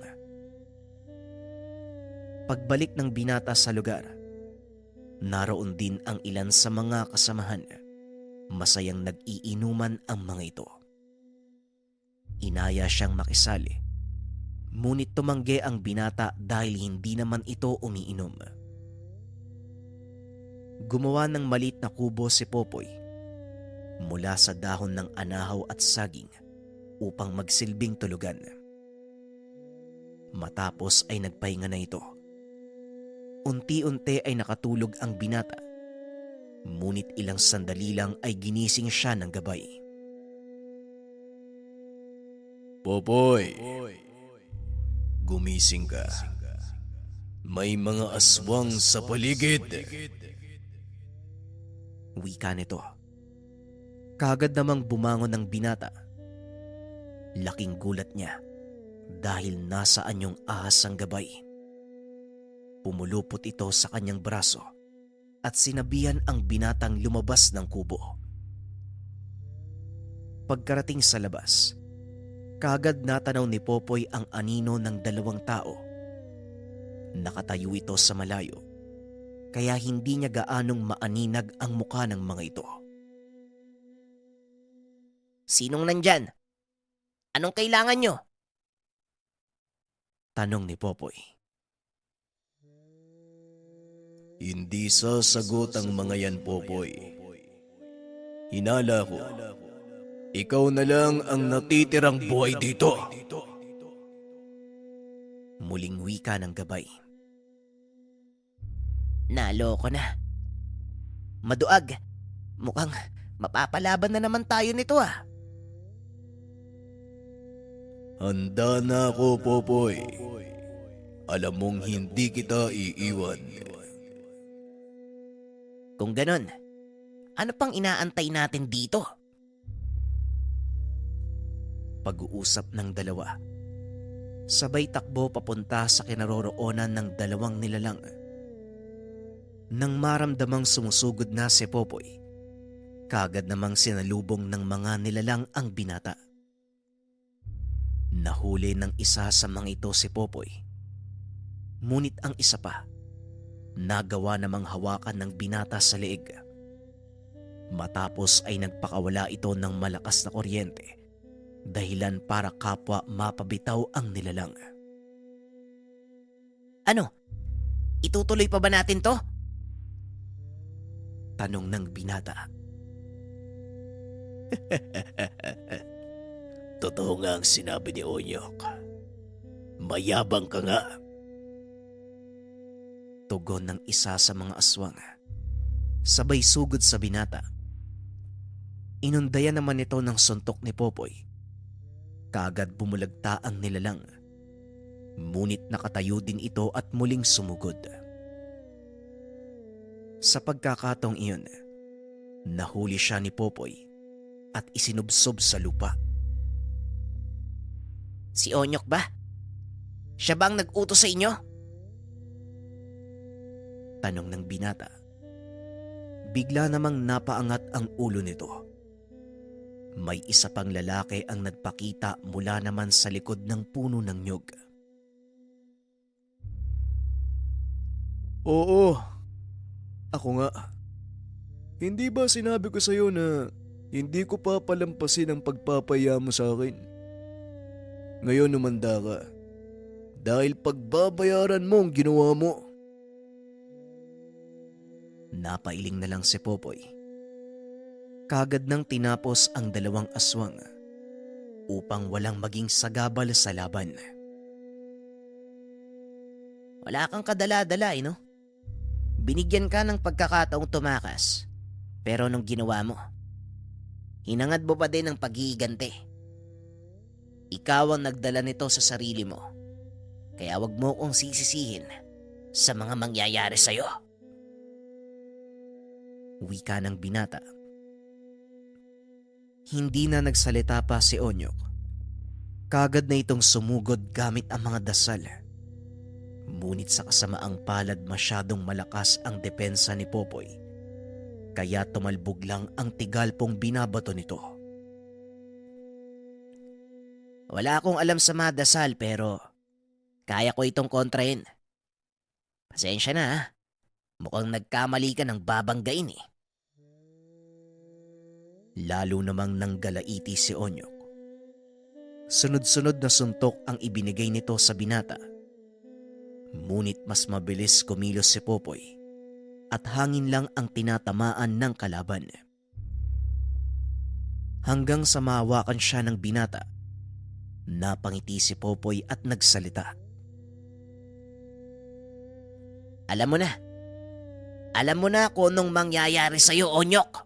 Pagbalik ng binata sa lugar, naroon din ang ilan sa mga kasamahan. Masayang nag-iinuman ang mga ito. Inaya siyang makisali, ngunit tumanggi ang binata dahil hindi naman ito umiinom. Gumawa ng maliit na kubo si Popoy mula sa dahon ng anahaw at saging upang magsilbing tulugan. Matapos ay nagpahinga na ito. Unti-unti ay nakatulog ang binata, ngunit ilang sandali lang ay ginising siya ng gabay. Popoy, gumising ka. May mga aswang sa paligid. Wika nito. Kagad namang bumangon ng binata. Laking gulat niya dahil nasa anyong ahas ang gabay. Pumulupot ito sa kanyang braso at sinabihan ang binatang lumabas ng kubo. Pagkarating sa labas, kagad natanaw ni Popoy ang anino ng dalawang tao. Nakatayo ito sa malayo, kaya hindi niya gaanong maaninag ang mukha ng mga ito. Sinong nandyan? Anong kailangan nyo? Tanong ni Popoy. Hindi sasagot ang mga yan, Popoy. Hinala ko, ikaw na lang ang natitirang buhay dito. Muling wika ng gabay. Naloko na. Maduag. Mukhang mapapalaban na naman tayo nito ah. Handa na ako, Popoy. Alam mong hindi kita iiwan. Kung ganon, ano pang inaantay natin dito? Pag-uusap ng dalawa. Sabay takbo papunta sa kinaroroonan ng dalawang nilalang. Nang maramdamang sumusugod na si Popoy, kagad namang sinalubong ng mga nilalang ang binata. Nahuli ng isa sa mga ito si Popoy. Ngunit ang isa pa, nagawa namang hawakan ng binata sa leeg. Matapos ay nagpakawala ito ng malakas na kuryente, dahilan para kapwa mapabitaw ang nilalang. Ano? Itutuloy pa ba natin to? Tanong ng binata. Totoo nga ang sinabi ni Onyok. Mayabang ka nga. Tugon ng isa sa mga aswang. Sabay sugod sa binata. Inundayan naman ito ng suntok ni Popoy. Kaagad bumulagta ang nilalang. Ngunit nakatayo din ito at muling sumugod. Sa pagkakataong iyon, nahuli siya ni Popoy at isinubsob sa lupa. Si Onyok ba? Siya ba ang nag-utos sa inyo? Tanong ng binata. Bigla namang napaangat ang ulo nito. May isa pang lalaki ang nagpakita mula naman sa likod ng puno ng nyug. Oo, ako nga. Hindi ba sinabi ko sa'yo na hindi ko papalampasin ang pagpapaya mo sa akin? Ngayon umanda ka. Dahil pagbabayaran mo ang ginawa mo. Napailing na lang si Popoy. Kagad nang tinapos ang dalawang aswang upang walang maging sagabal sa laban. Wala kang kadala-dala, no? Binigyan ka ng pagkakataong tumakas. Pero nung ginawa mo, hinangad mo pa din ang pag-iigante. Ikaw ang nagdala nito sa sarili mo. Kaya wag mo kong sisisihin sa mga mangyayari sa'yo. Wika ng binata. Hindi na nagsalita pa si Onyok. Kagad na itong sumugod gamit ang mga dasal. Ngunit sa kasamaang palad masyadong malakas ang depensa ni Popoy. Kaya tumalbog lang ang tigalpong binabato nito. Wala akong alam sa mga dasal pero kaya ko itong kontrahin. Pasensya na ha. Mukhang nagkamali ka ng babanggain eh. Lalo namang nanggalaiti si Onyok. Sunod-sunod na suntok ang ibinigay nito sa binata. Ngunit mas mabilis kumilos si Popoy at hangin lang ang tinatamaan ng kalaban. Hanggang sa mahawakan siya ng binata, napangiti si Popoy at nagsalita. Alam mo na. Alam mo na kung anong mangyayari sa'yo, Onyok.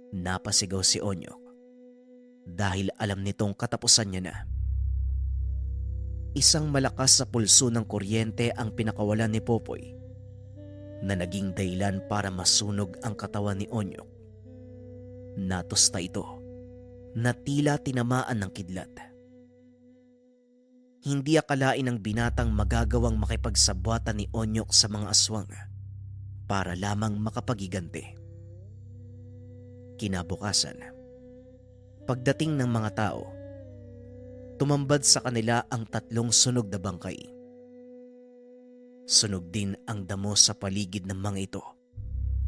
Napasigaw si Onyok dahil alam nitong katapusan niya na. Isang malakas sa pulso ng kuryente ang pinakawalan ni Popoy na naging dahilan para masunog ang katawan ni Onyok. Natusta ito na tila tinamaan ng kidlat. Hindi akalain ng binatang magagawang makipagsabwatan ni Onyok sa mga aswang para lamang makapagigante. Kinabukasan, pagdating ng mga tao, tumambad sa kanila ang 3 sunog na bangkay. Sunog din ang damo sa paligid ng mga ito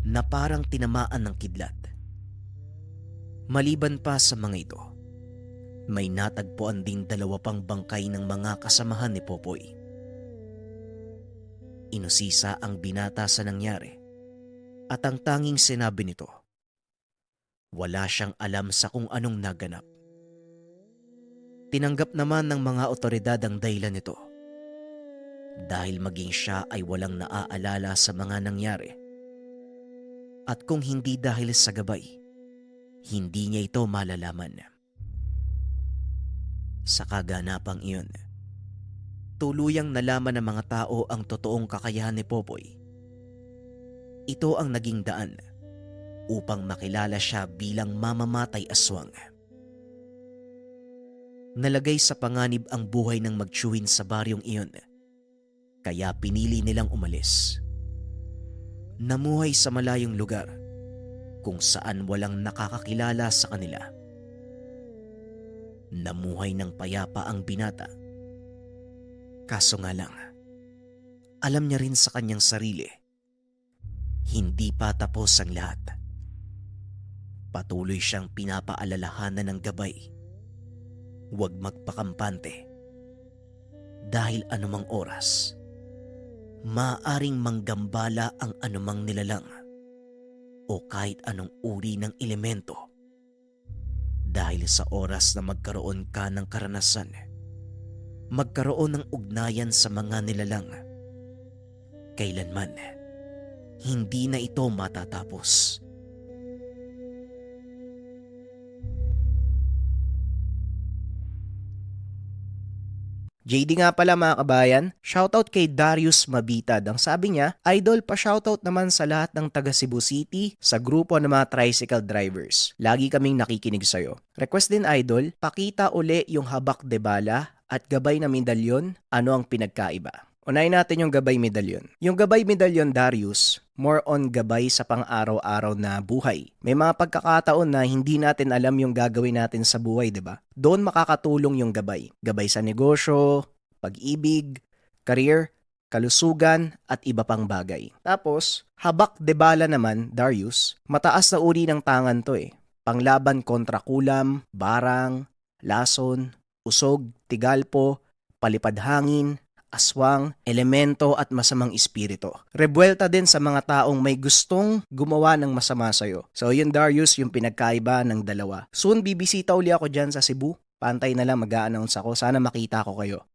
na parang tinamaan ng kidlat. Maliban pa sa mga ito, may natagpuan ding 2 pang bangkay ng mga kasamahan ni Popoy. Inusisa ang binata sa nangyari at ang tanging sinabi nito, wala siyang alam sa kung anong naganap. Tinanggap naman ng mga otoridad ang dahilan nito dahil maging siya ay walang naaalala sa mga nangyari. At kung hindi dahil sa gabay, hindi niya ito malalaman. Sa kaganapang iyon, tuluyang nalaman ng mga tao ang totoong kakayahan ni Popoy. Ito ang naging daan upang makilala siya bilang mamamatay aswang. Nalagay sa panganib ang buhay ng magtiyuhin sa baryong iyon, kaya pinili nilang umalis. Namuhay sa malayong lugar kung saan walang nakakakilala sa kanila. Namuhay ng payapa ang binata. Kaso nga lang, alam niya rin sa kanyang sarili, hindi pa tapos ang lahat. Patuloy siyang pinapaalalahanan ng gabay. Huwag magpakampante. Dahil anumang oras, maaaring manggambala ang anumang nilalang o kahit anong uri ng elemento Dahil sa oras na magkaroon ka ng karanasan, magkaroon ng ugnayan sa mga nilalang, kailanman hindi na ito matatapos. JD nga pala mga kabayan, shoutout kay Darius Mabitad. Ang sabi niya, idol pa shoutout naman sa lahat ng taga Cebu City sa grupo ng mga tricycle drivers. Lagi kaming nakikinig sa'yo. Request din idol, pakita uli yung habak de bala at gabay na medalyon, ano ang pinagkaiba? Unahin natin yung gabay medalyon. Yung gabay medalyon, Darius, more on gabay sa pang-araw-araw na buhay. May mga pagkakataon na hindi natin alam yung gagawin natin sa buhay, di ba? Doon makakatulong yung gabay. Gabay sa negosyo, pag-ibig, career, kalusugan, at iba pang bagay. Tapos, habak de bala naman, Darius, mataas na uri ng tangan to eh. Panglaban kontra kulam, barang, lason, usog, tigalpo, palipad hangin, aswang, elemento at masamang espiritu. Rebuelta din sa mga taong may gustong gumawa ng masama sa'yo. So yun Darius, yung pinagkaiba ng dalawa. Soon bibisita uli ako dyan sa Cebu. Pantay na lang mag-a-announce ako. Sana makita ko kayo.